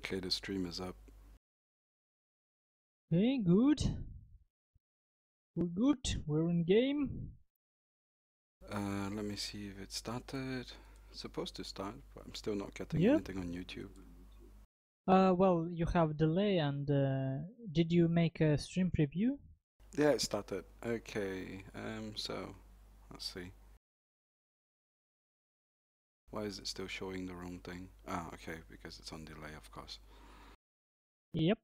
Okay, the stream is up. Okay, good. We're good. We're in game. Let me see if it started. It's supposed to start, but I'm still not getting Yep. anything on YouTube. Well, you have delay, and did you make a stream preview? Yeah, it started. Okay, so let's see. Why is it still showing the wrong thing? Ah, okay, because it's on delay, of course. Yep.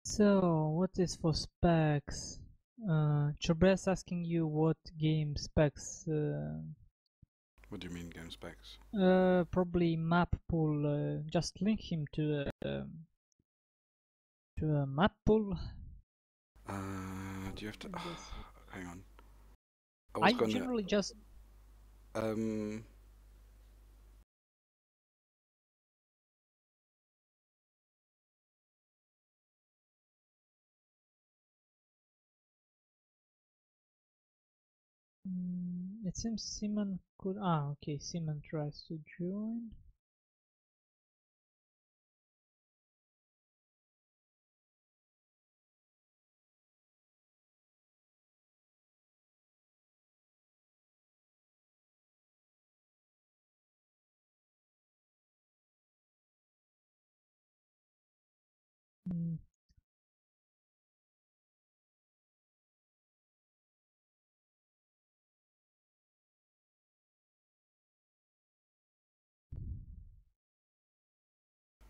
So, what is for specs? Chrbes asking you what game specs. What do you mean game specs? Probably map pool. Just link him to a map pool. Do you have to? Hang on. I generally just. It seems Simon could. Okay. Simon tries to join.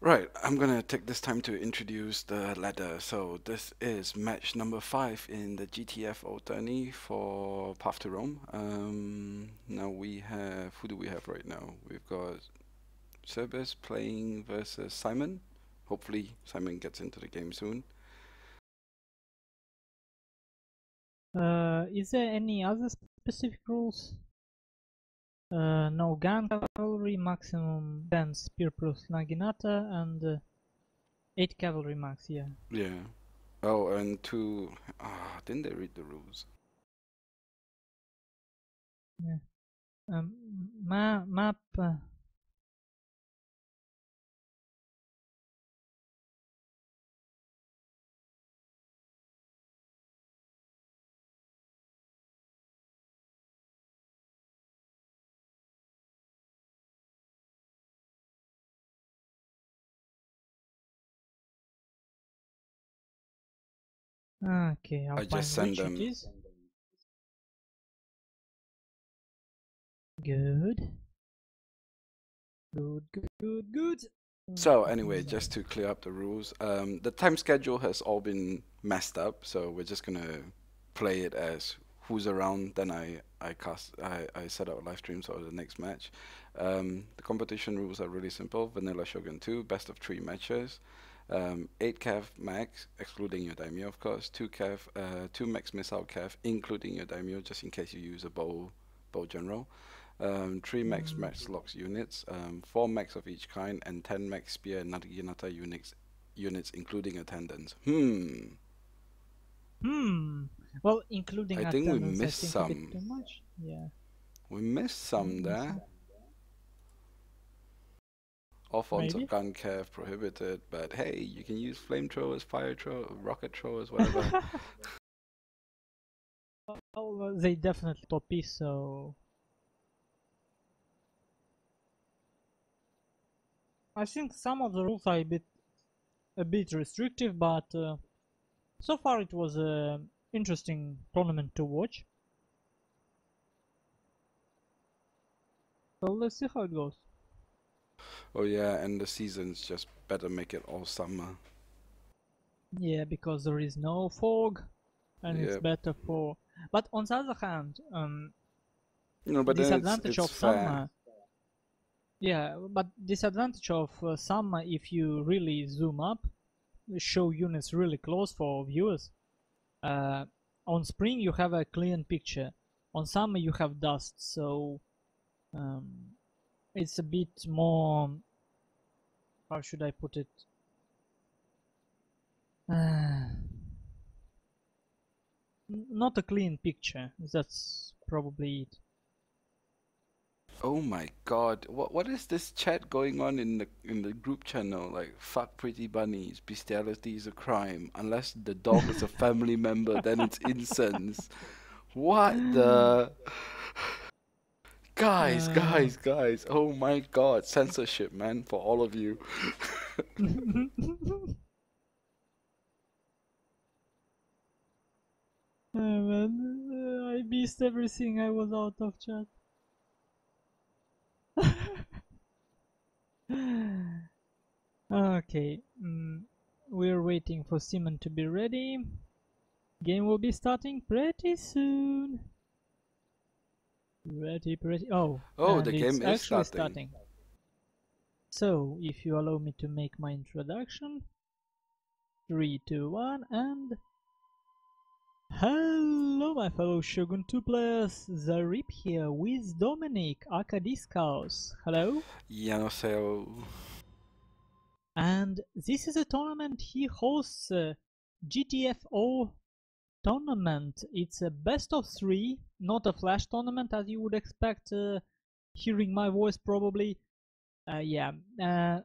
Right, I'm gonna take this time to introduce the ladder. So this is match number 5 in the GTFO Tourney for Path to Rome. Now we have, who do we have right now? We've got Chrbes playing versus Simon. Hopefully Simon gets into the game soon. Is there any other specific rules? No gun cavalry, maximum 10 spear plus naginata, and 8 cavalry max, yeah. Yeah. Oh, and 2... didn't they read the rules? Yeah. Map... Okay, I'll I just find send which it them. is. Good. Good. So anyway, just to clear up the rules, the time schedule has all been messed up, so we're just gonna play it as who's around. Then I set up a live stream for the next match. The competition rules are really simple: vanilla Shogun2, best of 3 matches, 8 cav max, excluding your daimyo, of course, 2 cav, 2 max missile cav, including your daimyo, just in case you use a bow general. 3 max locks units, 4 max of each kind, and 10 max spear and naginata units, including attendants. Well, including I attendants, think we missed some. A bit too much. Yeah. We missed some there. All forms of gun cav prohibited, but hey, you can use flamethrowers, fire throwers, rocket throwers, whatever. Well, they definitely top piece, so I think some of the rules are a bit restrictive, but so far it was an interesting tournament to watch. So let's see how it goes. Oh yeah, and the seasons just better make it all summer. Yeah, because there is no fog, and it's better for. But on the other hand, no, but disadvantage it's of summer. Yeah, but disadvantage of summer, if you really zoom up, show units really close for viewers. On spring you have a clean picture. On summer you have dust, so it's a bit more. How should I put it? not a clean picture. That's probably it. Oh my God! What is this chat going on in the group channel? Like, fuck pretty bunnies, bestiality is a crime. Unless the dog is a family member, then it's incense. What the? Guys, Uh, guys, guys! Oh my God! Censorship, man, for all of you. Man, I missed everything. I was out of chat. Okay, we're waiting for Simon to be ready. Game will be starting pretty soon. Pretty. Oh, Oh, the and it's game is actually starting. starting. So, if you allow me to make my introduction. 3, 2, 1, and... Hello my fellow Shogun2 players, Zarip here with Dominic, aka Discos. Hello? Yanoseo. And this is a tournament he hosts, GTFO Tournament. It's a best of 3, not a flash tournament as you would expect, hearing my voice probably. And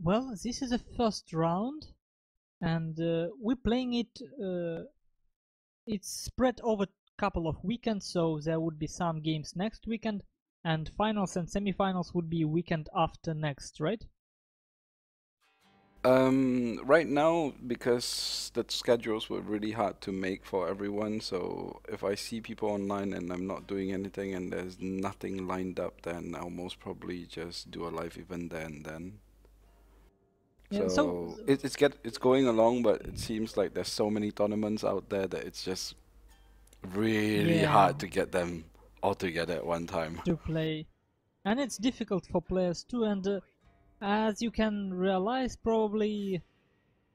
well, this is the first round, and we're playing it. It's spread over a couple of weekends, so there would be some games next weekend, and finals and semifinals would be weekend after next, right? Right now, because the schedules were really hard to make for everyone, so if I see people online and I'm not doing anything and there's nothing lined up, then I'll most probably just do a live event there and then. Yeah, So it's going along, but it seems like there's so many tournaments out there that it's just really yeah, hard to get them all together at one time. to play, and it's difficult for players too. And as you can realize, probably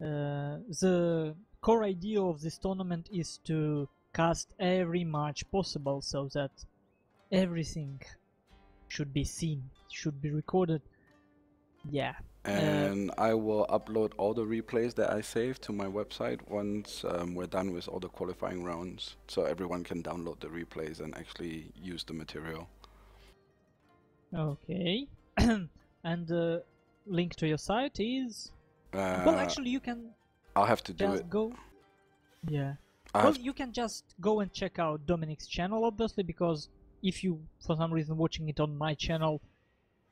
the core idea of this tournament is to cast every match possible, so that everything should be seen, should be recorded. Yeah. And I will upload all the replays that I saved to my website once we're done with all the qualifying rounds, so everyone can download the replays and actually use the material. Okay. And the link to your site is... well, actually, you can I'll have to do just it. go... Yeah. I Well, have you can just go and check out Dominic's channel, obviously, because if you, for some reason, watching it on my channel,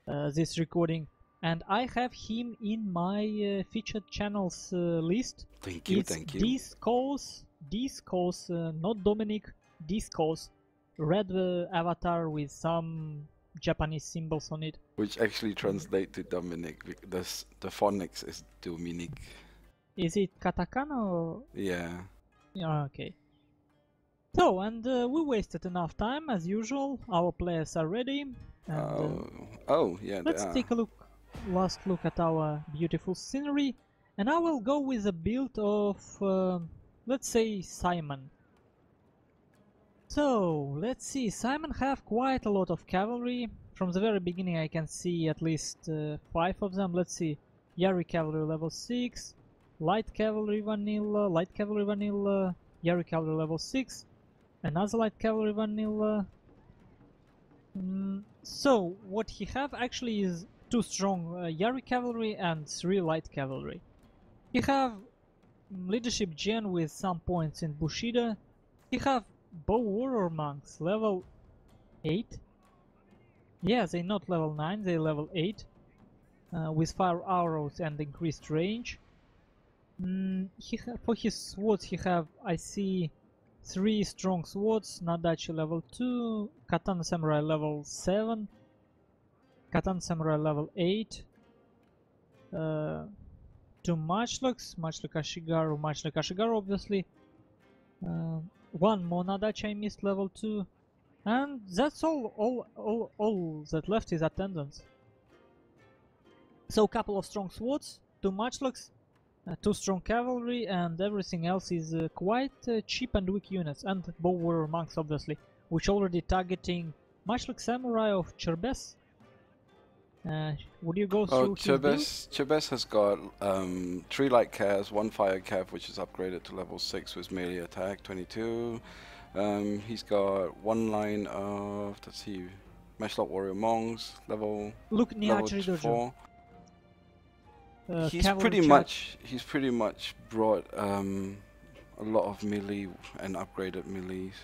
this recording, and I have him in my featured channels list. Thank you, It's thank you. Discos, not Dominic, Discos, red avatar with some Japanese symbols on it. Which actually translate to Dominic. The phonics is Dominic. Is it katakana or... Yeah. Yeah, okay. So, and we wasted enough time as usual. Our players are ready. And, oh, yeah. let's take a last look at our beautiful scenery, and I will go with a build of, let's say, Simon. So, let's see, Simon have quite a lot of cavalry. From the very beginning I can see at least 5 of them. Let's see, Yari cavalry level 6, light cavalry vanilla, Yari cavalry level 6, another light cavalry vanilla. So, what he have actually is 2 strong Yari cavalry and 3 light cavalry. He have leadership gen with some points in Bushido. He have bow warrior monks level 8. Yeah, they're not level 9, they're level 8. With fire arrows and increased range. For his swords he have, I see, 3 strong swords, Nadachi level 2, Katana Samurai level 7, Katana Samurai level 8, 2 Matchlocks, Matchlock Ashigaru obviously, 1 more Nadachi I missed level 2, and that's all that left is attendance. So, couple of strong swords, 2 Matchlocks, 2 strong cavalry, and everything else is quite cheap and weak units, and bow warrior monks obviously, which already targeting Matchlock Samurai of Chrbes. Would you go Oh, through his build? Chrbes has got 3 light calves, 1 fire calf, which is upgraded to level 6 with melee attack, 22. He's got 1 line of, let's see, Matchlock Warrior Monks, level Look, Niachiri Dojo. 4. He's Cavalry pretty much brought a lot of melee and upgraded melees.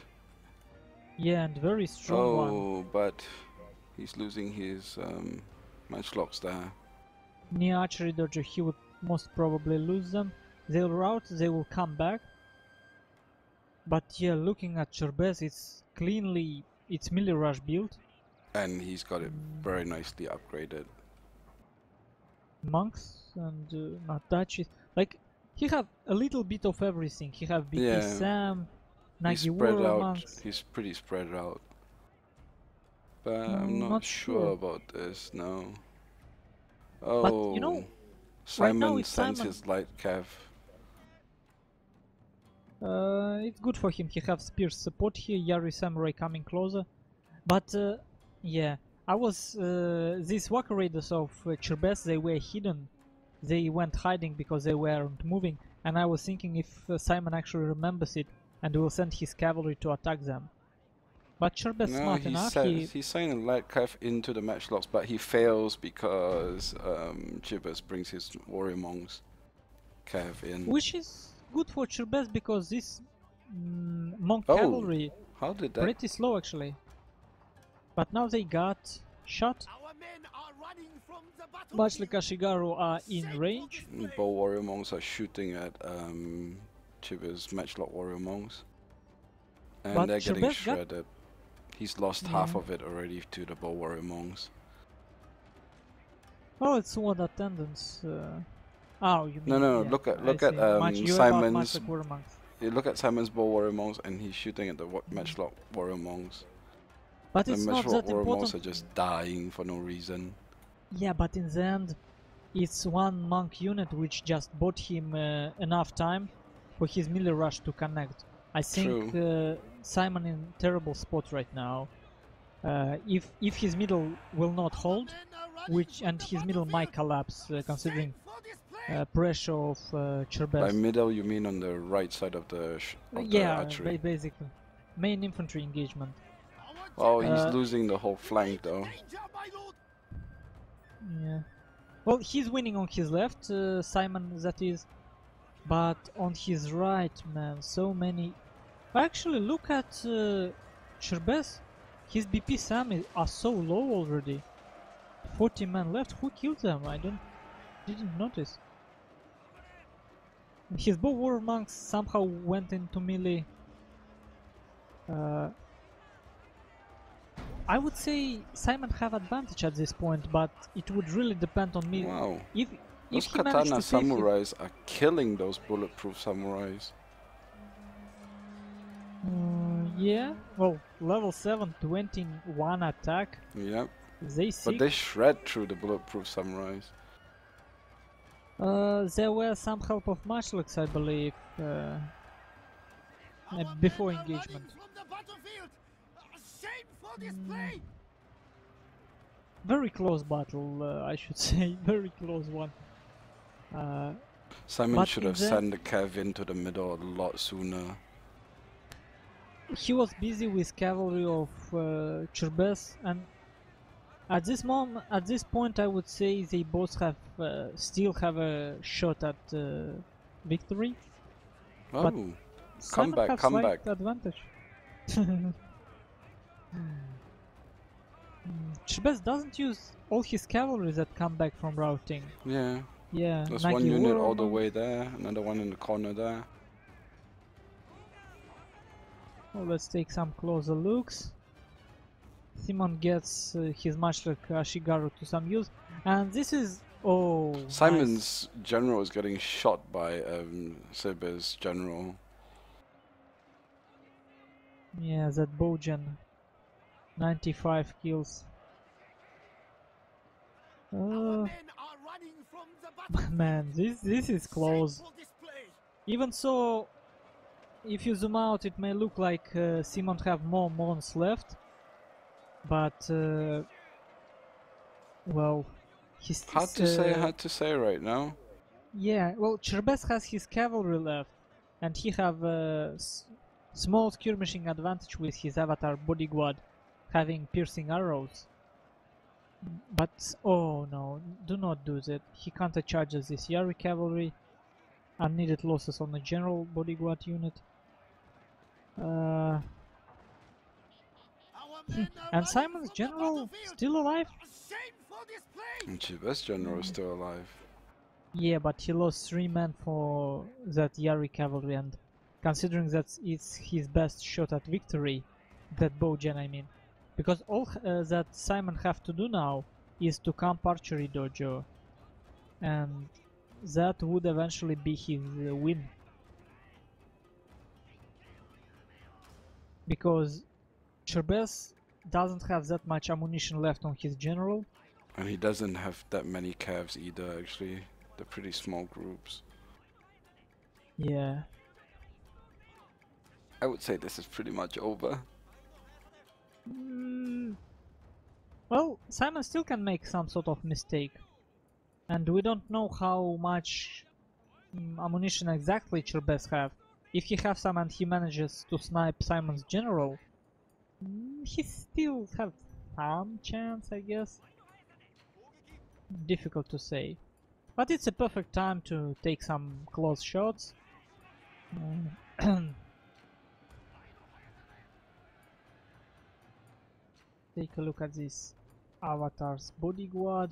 Yeah, and very strong one. Oh, but he's losing his matchlocks there. Niachiri Dojo, he would most probably lose them. They'll rout, they will come back. But yeah, looking at Chrbes, it's cleanly, it's melee rush build. And he's got it very nicely upgraded. Monks and not touches. Like, he have a little bit of everything. He have BP Sam, Nagiwara monks. He's pretty spread out. But I'm not sure about this, no. Oh, but, you know, Simon right sends his light cav. It's good for him. He have spear support here. Yari Samurai coming closer. But yeah, I was these Waka Raiders of Chrbes, they were hidden. They went hiding because they weren't moving. And I was thinking if Simon actually remembers it and will send his cavalry to attack them. But Chrbes smart enough. He's sending a light cav into the matchlocks, but he fails because Chrbes brings his warrior monks cav in. Which is good for Chrbes because this monk cavalry how did that? Pretty slow actually. But now they got shot. Much like Ashigaru are in range. Bow warrior monks are shooting at Chrbes matchlock warrior monks. And but they're getting shredded. He's lost half of it already to the bow warrior monks. Oh, it's one attendance. Oh, you mean? No. Yeah, look at Simon's. You look at Simon's bow warrior monks, and he's shooting at the matchlock warrior monks. But it's not that warrior important. Monks are just dying for no reason. Yeah, but in the end, it's one monk unit which just bought him enough time for his melee rush to connect. I think Simon in terrible spot right now. If his middle will not hold, and his middle might collapse, considering pressure of Chrbes. By middle, you mean on the right side of the archery? Yeah, basically, main infantry engagement. Oh, he's losing the whole flank though. Yeah. Well, he's winning on his left, Simon that is. But on his right, man, so many... Actually, look at Chrbes. His BP Sam are so low already. 40 men left. Who killed them? I didn't notice. His bow war monks somehow went into melee. I would say Simon have advantage at this point, but it would really depend on me. Wow. If those he katana samurais are killing those bulletproof samurais. Yeah, well, level 7, 21 attack. Yep. They sick. But they shred through the bulletproof samurais. There were some help of Mashlux, I believe, before engagement. Very close battle, I should say. Very close one. Simon should have sent the cav into the middle a lot sooner. He was busy with cavalry of Chrbes, and at this point, I would say they both have still have a shot at victory. Oh, but come back! Advantage. Chrbes doesn't use all his cavalry that come back from routing. Yeah. Yeah. There's one unit all the way there, another one in the corner there. Well, let's take some closer looks. Simon gets his Matchlock Ashigaru to some use, and this is Simon's general is getting shot by Chrbes' general. Yeah, that Bojan. 95 kills. Man, this is close. Even so, if you zoom out, it may look like Simon have more mons left, but Well, he's Hard to say right now. yeah. Well, Chrbes has his cavalry left, and he have a small skirmishing advantage with his avatar bodyguard, having piercing arrows. But oh no, do not do that. He countercharges this Yari cavalry. Unneeded losses on the general bodyguard unit. And Simon's general still alive? And Chrbes general is still alive. Yeah, but he lost 3 men for that Yari cavalry, and considering that it's his best shot at victory, that Bojan I mean, because all that Simon have to do now is to camp archery dojo, and that would eventually be his win. Because Chrbes doesn't have that much ammunition left on his general. And he doesn't have that many calves either, actually. They're pretty small groups. Yeah. I would say this is pretty much over. Well, Simon still can make some sort of mistake. And we don't know how much ammunition exactly Chrbes have. If he have some and he manages to snipe Simon's general, he still have some chance, I guess. Difficult to say. But it's a perfect time to take some close shots. Take a look at this avatar's bodyguard.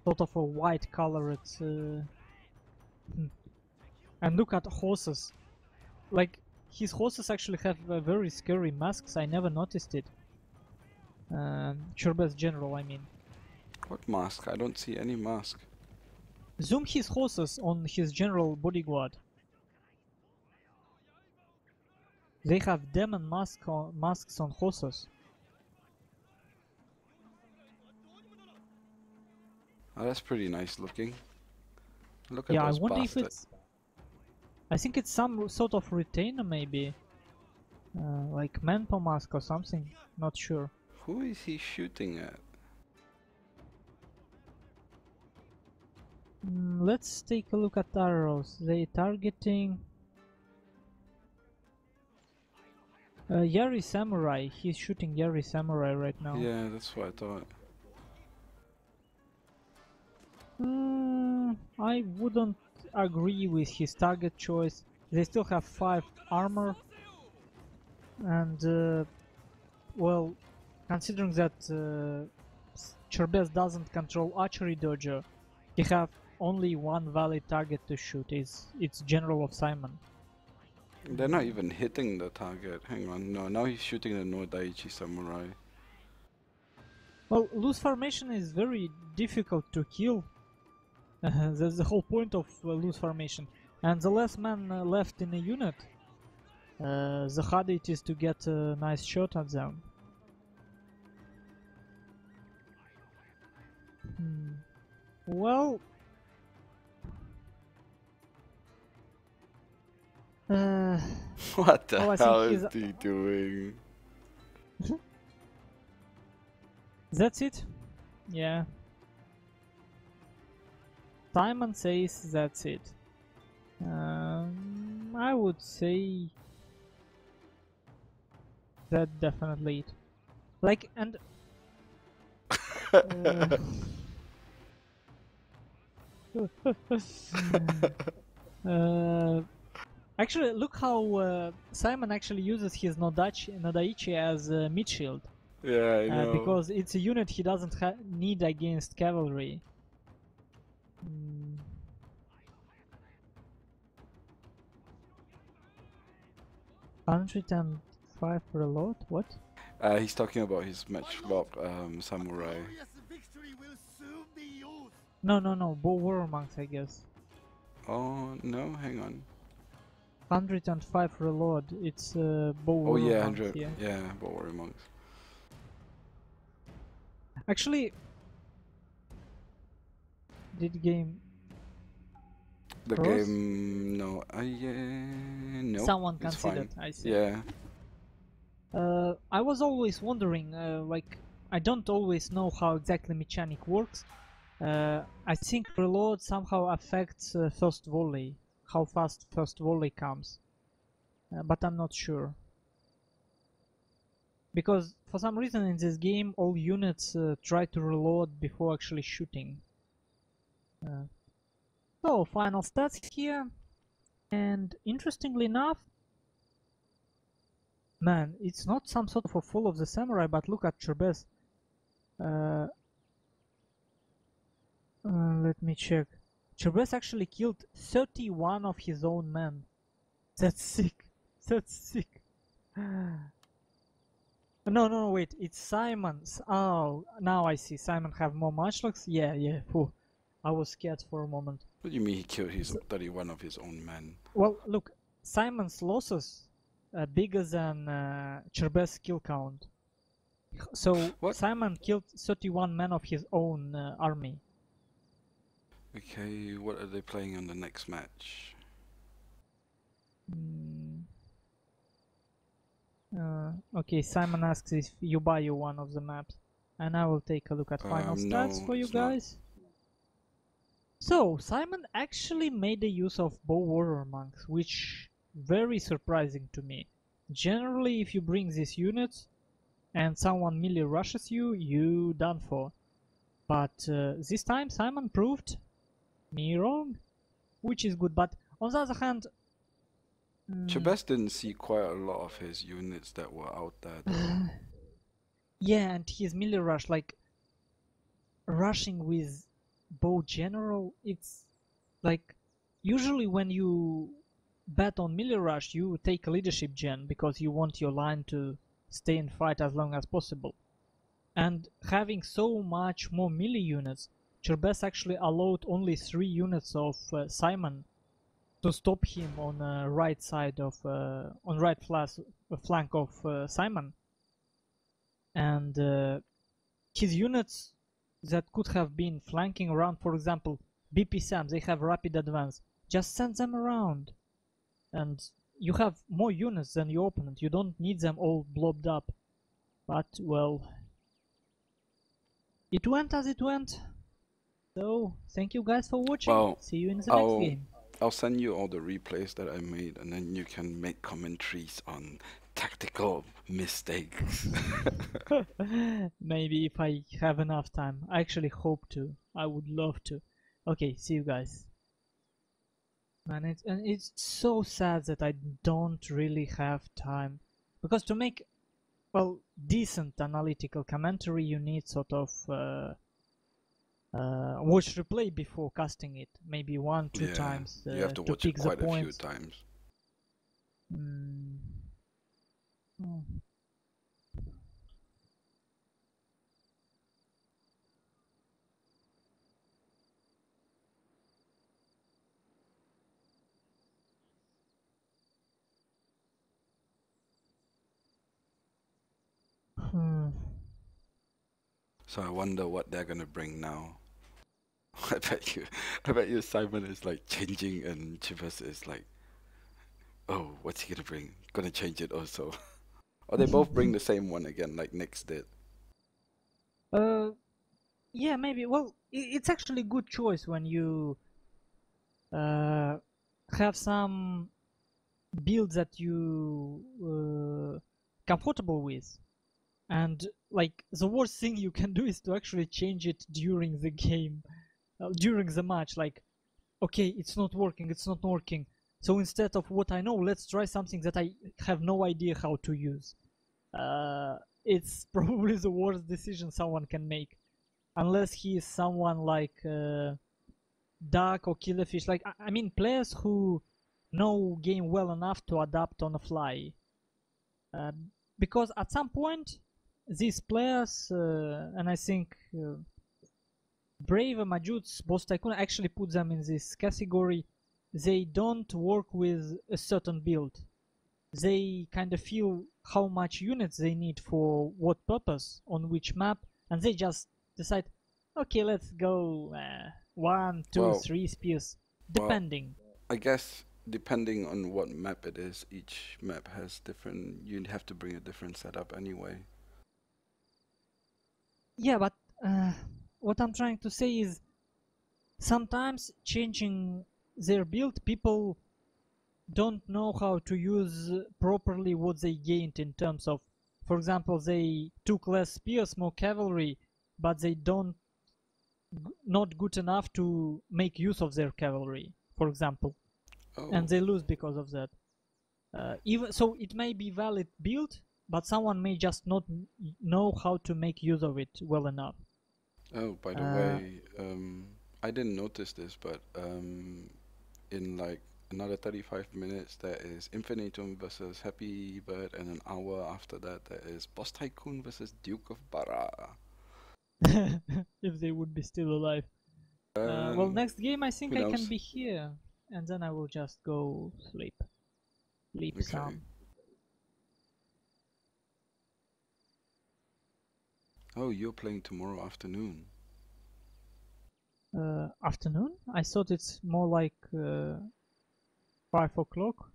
Sort of a white color. It's and look at horses. Like, his horses actually have very scary masks. I never noticed it. Chrbes general, I mean. What mask? I don't see any mask. Zoom his horses on his general bodyguard. They have demon masks on horses. Oh, that's pretty nice looking. Look at Yeah, I those wonder if bastards. it's... I think it's some sort of retainer maybe. Like Menpo mask or something. Not sure. Who is he shooting at? Let's take a look at arrows. They targeting... Yari Samurai. He's shooting Yari Samurai right now. Yeah, that's what I thought. I wouldn't agree with his target choice. They still have 5 armor. And, well, considering that Chrbes doesn't control archery dojo, he have only one valid target to shoot. It's General of Simon. They're not even hitting the target. Hang on, no, now he's shooting the Nodaichi Samurai. Well, loose formation is very difficult to kill. That's the whole point of loose formation. And the less men left in a unit, the harder it is to get a nice shot at them. Well... What the well, hell is he doing? That's it? Yeah. Simon says that's it. I would say that definitely it. Like, and actually, look how Simon actually uses his Nodaichi as a mid shield. Yeah, I know. Because it's a unit he doesn't need against cavalry. 105 reload? What? He's talking about his matchlock samurai. No, bow warrior monks, I guess. Oh no, hang on. 105 reload. It's bow Oh warrior yeah, monks, 100. yeah. Yeah, bow warrior monks. Actually, did game? The Cross? game, no, yeah, no. Someone it's considered. fine. I see. Yeah. I was always wondering, like, I don't always know how exactly mechanic works. I think reload somehow affects first volley, how fast first volley comes, but I'm not sure. Because for some reason in this game all units try to reload before actually shooting. So final stats here, and interestingly enough, man, it's not some sort of a Fall of the Samurai, but look at Chrbes. Let me check. Chrbes actually killed 31 of his own men. That's sick. That's sick. No, wait. It's Simon's. Oh, now I see. Simon have more matchlocks? Yeah. Phew. I was scared for a moment. What do you mean he killed his 31 of his own men? Well, look. Simon's losses are bigger than Chrbes' kill count. So What? Simon killed 31 men of his own army. Okay, what are they playing on the next match? Okay, Simon asks if you buy you one of the maps, and I will take a look at final stats No, for you it's not. guys. So Simon actually made a use of bow warrior monks, which very surprising to me. Generally, if you bring these units and someone melee rushes you, you done for. But this time Simon proved me wrong, which is good. But on the other hand, Chrbes didn't see quite a lot of his units that were out there though. yeah, and his melee rush, like rushing with bow general, it's like usually when you bet on melee rush, you take a leadership gen because you want your line to stay in fight as long as possible. And having so much more melee units, Chrbes actually allowed only 3 units of Simon to stop him on right side of on right flank of Simon, and his units that could have been flanking around, for example, BP Sam, they have rapid advance. Just send them around, and you have more units than your opponent. You don't need them all blobbed up. But well, it went as it went. So thank you guys for watching. Well, See you in the next game. I'll send you all the replays that I made, and then you can make commentaries on tactical mistakes. Maybe if I have enough time. I actually hope to. I would love to. Okay, see you guys. Man, it's so sad that I don't really have time. Because to make, well, decent analytical commentary, you need sort of watch replay before casting it. Maybe 1-2 times you have to watch pick it quite the a few points. times. So I wonder what they're gonna bring now. I bet you Simon is like changing and Chrbes is like, oh, what's he gonna bring? Gonna change it also. Or they both bring the same one again, like Nyx did. Yeah, maybe. Well, it's actually a good choice when you have some builds that you comfortable with, and like the worst thing you can do is to actually change it during the game, during the match. Like, okay, it's not working, so instead of what I know, let's try something that I have no idea how to use. It's probably the worst decision someone can make, unless he is someone like Duck or Killerfish. Like, I mean, players who know game well enough to adapt on the fly. Because at some point, these players, and I think Brave, Majuts, Boss Tycoon actually put them in this category. They don't work with a certain build. They kind of feel how much units they need for what purpose on which map, and they just decide, okay, let's go 1, 2, 3 spears, depending. Well, I guess depending on what map it is, each map has different. You'd have to bring a different setup anyway. Yeah, but what I'm trying to say is sometimes changing their build, people don't know how to use properly what they gained in terms of, for example, they took less spears, more cavalry, but they don't not good enough to make use of their cavalry, for example, and Oh, they lose because of that. Even so, it may be valid build, but someone may just not know how to make use of it well enough. oh, by the Uh, way, I didn't notice this, but in like another 35 minutes, there is Infinitum versus Happy Bird, and an hour after that, there is Boss Tycoon versus Duke of Bara. if they would be still alive. Well, Um, next game I think who I can knows? be here, and then I will just go sleep. Sleep Okay. some. Oh, you're playing tomorrow afternoon. Afternoon? I thought it's more like 5 o'clock.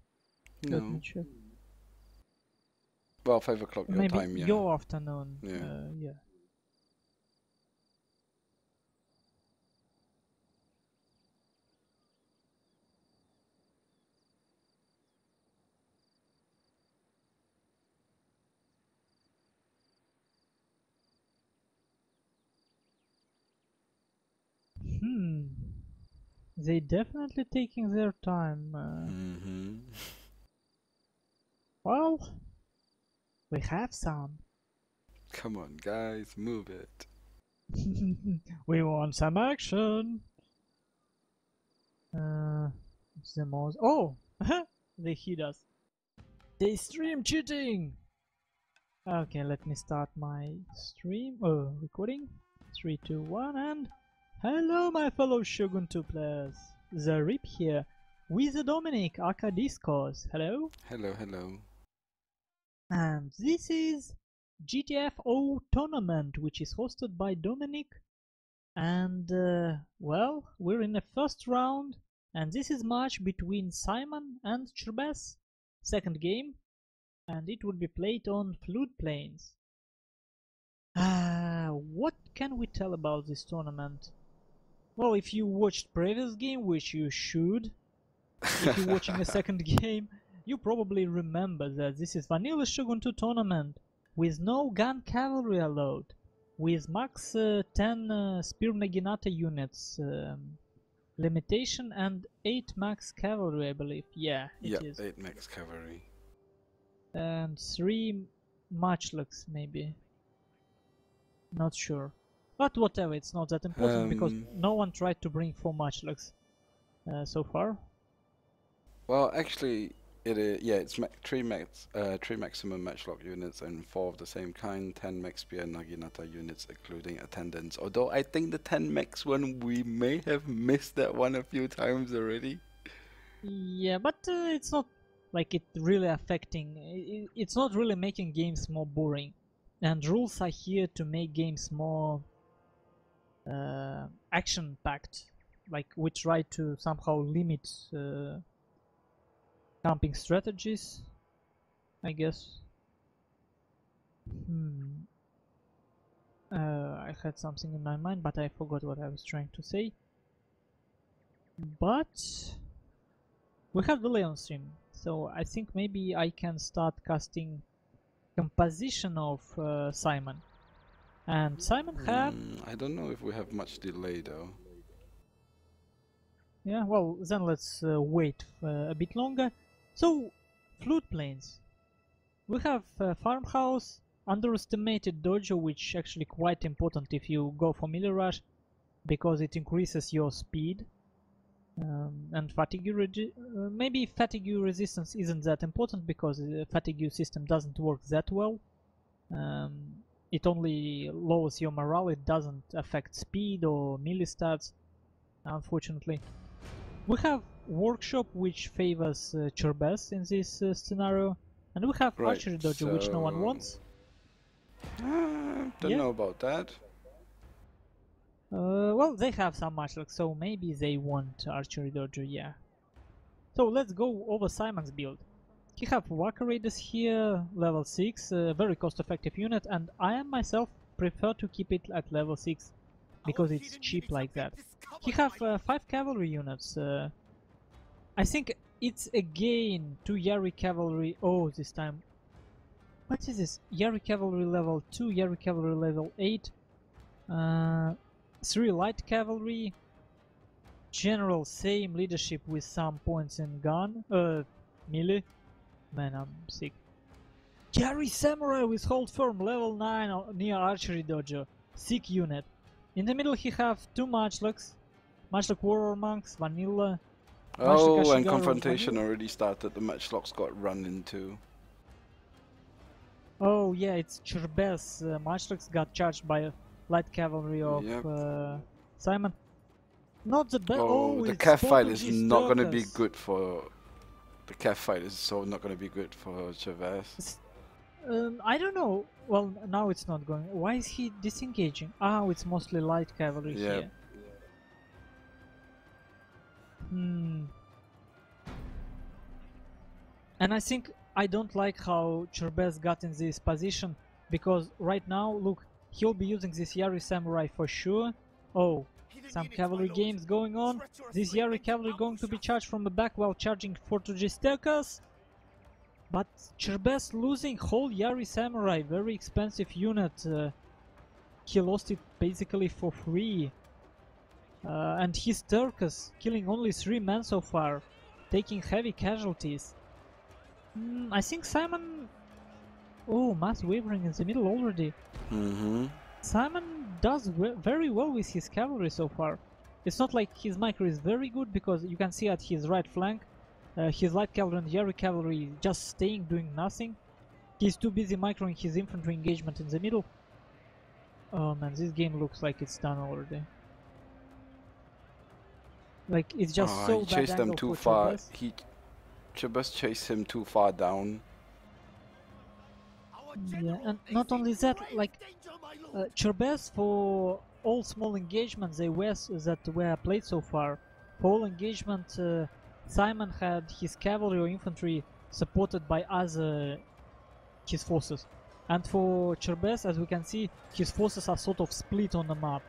Let me No. check. Well, 5 o'clock your Maybe time, yeah. your afternoon. Yeah. Yeah. Hmm. They definitely taking their time. Mm-hmm. Well, we have some. Come on, guys, move it. We want some action. It's the most. Oh, they hit us. They stream cheating. Okay, let me start my stream. Recording. 3, 2, 1, and hello, my fellow Shogun2 players. The Rip here with the Dominic, aka Discourse. Hello. Hello, hello. And this is GTFO Tournament, which is hosted by Dominic. And well, we're in the first round, and this is match between Simon and Chrbes, second game, and it will be played on floodplains. What can we tell about this tournament? Well, if you watched previous game, which you should, if you're watching a second game, you probably remember that this is vanilla Shogun2 tournament with no gun cavalry allowed, with max 10 spear naginata units limitation and 8 max cavalry, I believe. Yeah, it Yep, is. 8 max cavalry. And 3 matchlocks maybe. Not sure. But whatever, it's not that important because Um, no one tried to bring 4 matchlocks so far. well, actually, it is, yeah, it's 3 maximum matchlock units and 4 of the same kind, 10 max spear Naginata units, including attendants. Although I think the 10 max one, we may have missed that one a few times already. Yeah, but it's not like it really affecting. It's not really making games more boring, and rules are here to make games more action-packed. Like we try to somehow limit camping strategies, I guess. Hmm. I had something in my mind, but I forgot what I was trying to say. But we have delay on stream, so I think maybe I can start casting composition of Simon. And Simon have... I don't know if we have much delay though. Yeah, well, then let's wait a bit longer. So, floodplains. We have farmhouse, underestimated dojo, which actually quite important if you go for melee rush, because it increases your speed. And fatigue maybe fatigue resistance isn't that important because the fatigue system doesn't work that well. It only lowers your morale, it doesn't affect speed or melee stats, unfortunately. We have workshop, which favors Chrbes in this scenario, and we have Right, archery dojo, which no one so wants. don't Yeah. know about that. Well, they have some matchlock, so maybe they want archery dojo, yeah. So let's go over Simon's build. He have Waka Raiders here, level 6, very cost-effective unit, and I am myself prefer to keep it at level 6 because it's cheap like that. He have 5 cavalry units. I think it's again 2 Yari cavalry. Oh, this time. What is this? Yari cavalry level 2, Yari cavalry level 8, 3 light cavalry. General same leadership with some points in gun, melee. Man, I'm sick. Yari samurai with hold firm level 9 near archery dojo. Sick unit. In the middle he have 2 matchlocks. Matchlock warrior monks, vanilla. Oh, and confrontation already started. The matchlocks got run into. Oh yeah, it's Chrbes. Matchlocks got charged by light cavalry of Simon. Not the best. Oh, the Cav fight is not going to be good for. The Cav fight is so not going to be good for Chrbes. I don't know. Well, now it's not going. Why is he disengaging? Ah, it's mostly light cavalry here. And I think I don't like how Chrbes got in this position, because right now, look, he'll be using this Yari samurai for sure. Oh, some cavalry games going on. This Yari cavalry going to be charged from the back while charging Fortune Staircase. But Chrbes losing whole Yari samurai, very expensive unit. He lost it basically for free. And his Turkus killing only 3 men so far, taking heavy casualties. I think Simon... Oh, mass wavering in the middle already. Simon does very well with his cavalry so far. It's not like his micro is very good, because you can see at his right flank his light cavalry and Yari cavalry just staying, doing nothing. He's too busy microing his infantry engagement in the middle. Oh man, this game looks like it's done already. Like, it's just so bad. He chased them too far. Chrbes chased him too far down. Yeah, and not only that, like, Chrbes, for all small engagements that were played so far, for all engagement, Simon had his cavalry or infantry supported by his forces. And for Chrbes, as we can see, his forces are sort of split on the map.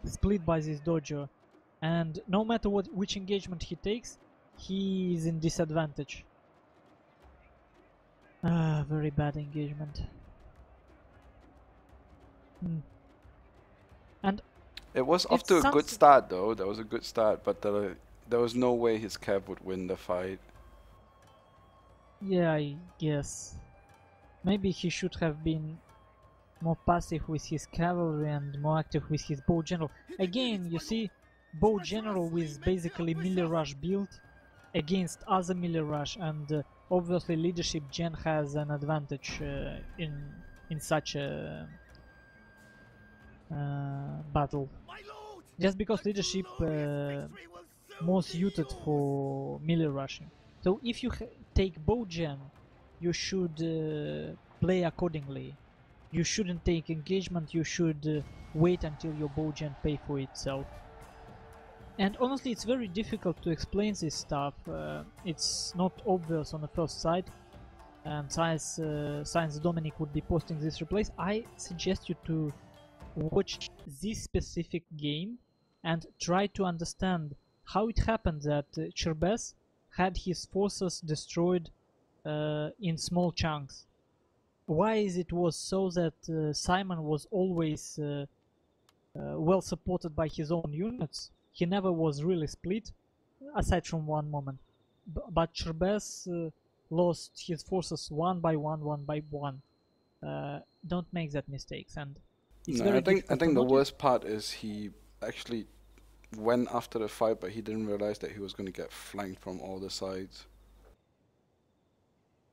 Split by this dojo. And no matter which engagement he takes, he is in disadvantage. Very bad engagement. And it was off to a good start, though. That was a good start, but there was no way his Cav would win the fight. Yeah, I guess. Maybe he should have been more passive with his cavalry and more active with his bow general. Again, you see, bow general with basically melee rush build against other melee rush, and obviously leadership gen has an advantage in such a battle, just because leadership more suited for melee rushing. So if you take bow gen, you should play accordingly. You shouldn't take engagement, you should wait until your bow gen pay for itself. And honestly, it's very difficult to explain this stuff. It's not obvious on the first sight. And Science Dominic would be posting this replays. I suggest you to watch this specific game and try to understand how it happened that Chrbes had his forces destroyed in small chunks. Why is it was so that Simon was always well supported by his own units? He never was really split, aside from one moment. But Chrbes lost his forces one by one. Don't make that mistakes, and it's very difficult. I think the worst part is he actually went after the fight, but he didn't realize that he was going to get flanked from all the sides.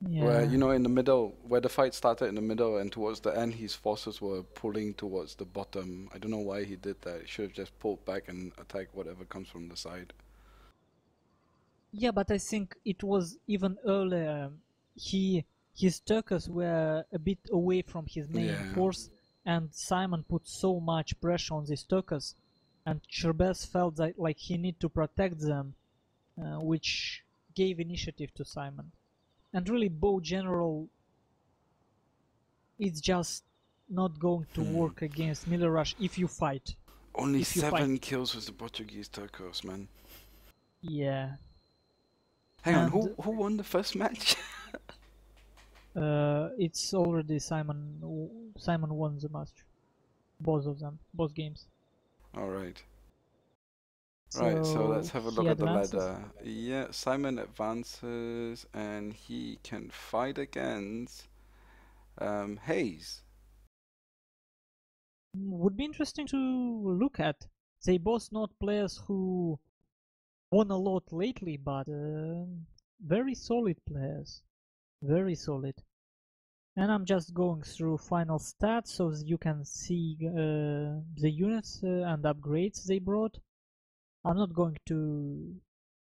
Yeah. Where, you know, in the middle, where the fight started in the middle, and towards the end his forces were pulling towards the bottom. I don't know why he did that. He should have just pulled back and attacked whatever comes from the side. Yeah, but I think it was even earlier. His Turkus were a bit away from his main force, and Simon put so much pressure on these Turkus, and Chrbes felt that like he need to protect them, which gave initiative to Simon. And really, bow general, it's just not going to work against Miller Rush if you fight. Only 7 kills with the Portuguese Turcos, man. Yeah. Hang on, who won the first match? It's already Simon. Simon won the match. Both of them, both games. All right. Right, so let's have a look at the ladder. Yeah, Simon advances and he can fight against Hayes. Would be interesting to look at. They both not players who won a lot lately, but very solid players. Very solid. And I'm just going through final stats so that you can see the units and upgrades they brought. I'm not going to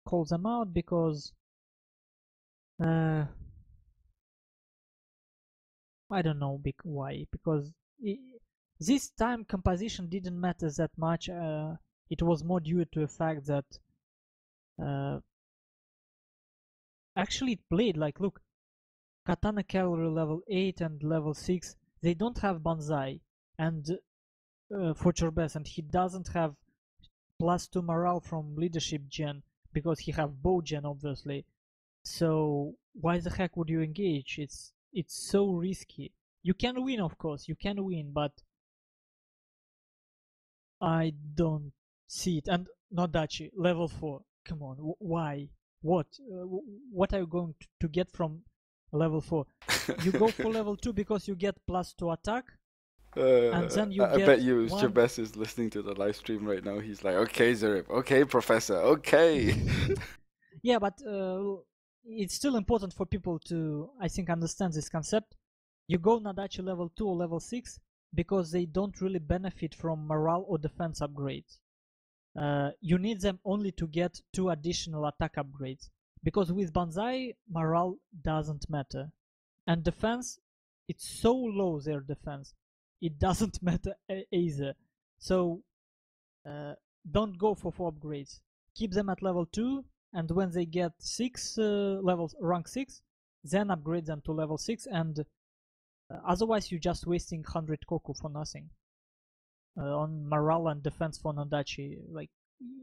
call them out because I don't know why. Because this time composition didn't matter that much. It was more due to the fact that actually it played like, look, Katana Cavalry level 8 and level 6, they don't have Banzai and for Chrbes, and he doesn't have +2 morale from leadership gen because he have bow gen obviously. So why the heck would you engage? It's so risky. You can win, of course, you can win, but I don't see it. And Nodachi, level 4. Come on, why? What? What are you going to get from level 4? You go for level 2 because you get +2 attack. And then you I get bet you Chrbes is listening to the live stream right now. He's like, okay, Zerib, okay, Professor, okay. Yeah, but it's still important for people to, I think, understand this concept. You go Nadachi level 2 or level 6 because they don't really benefit from morale or defense upgrades. You need them only to get 2 additional attack upgrades. Because with Banzai, morale doesn't matter. And defense, it's so low, their defense. It doesn't matter either. So don't go for 4 upgrades. Keep them at level 2, and when they get 6 levels, rank 6, then upgrade them to level 6, and otherwise you're just wasting 100 Koku for nothing. On morale and defense for Nodachi, like,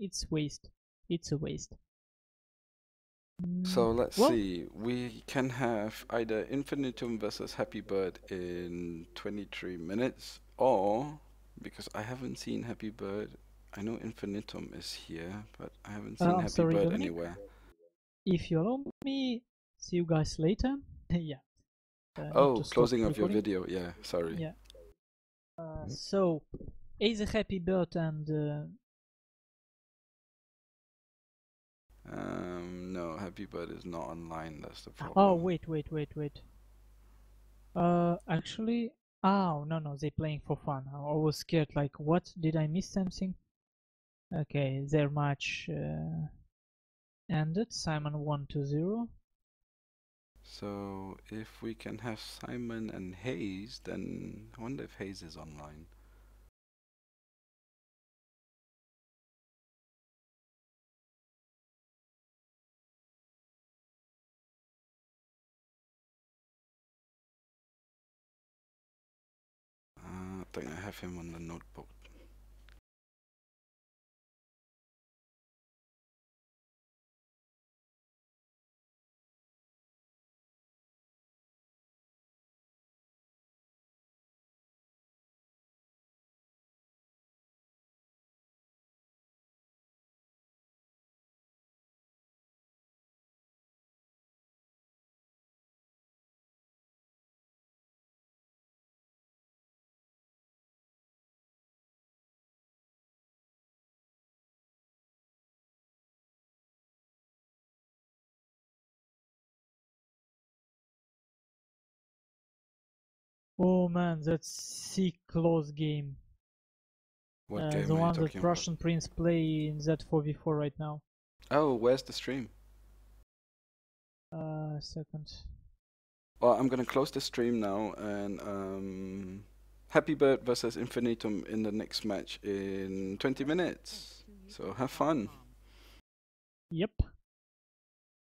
it's waste. It's a waste. So let's see, we can have either Infinitum versus Happy Bird in 23 minutes, or, because I haven't seen Happy Bird, I know Infinitum is here, but I haven't seen Happy Bird Dominic, anywhere. If you allow me, see you guys later. Yeah. Oh, closing of your video, yeah, sorry. Yeah. So, is a Happy Bird and... no, Happy Bird is not online, that's the problem. Oh, wait. Actually, oh, no, they playing for fun. I was scared, like, what? Did I miss something? Okay, their match ended. Simon 1-0. So, if we can have Simon and Hayes, then I wonder if Hayes is online. I think I have him on the notebook. Oh man, that's sick close game. What game the are one you that talking Russian about? Prince play in that 4v4 right now. Oh, where's the stream? Second. Well, I'm gonna close the stream now, and Happy Bird versus Infinitum in the next match in 20 minutes. So have fun. Yep.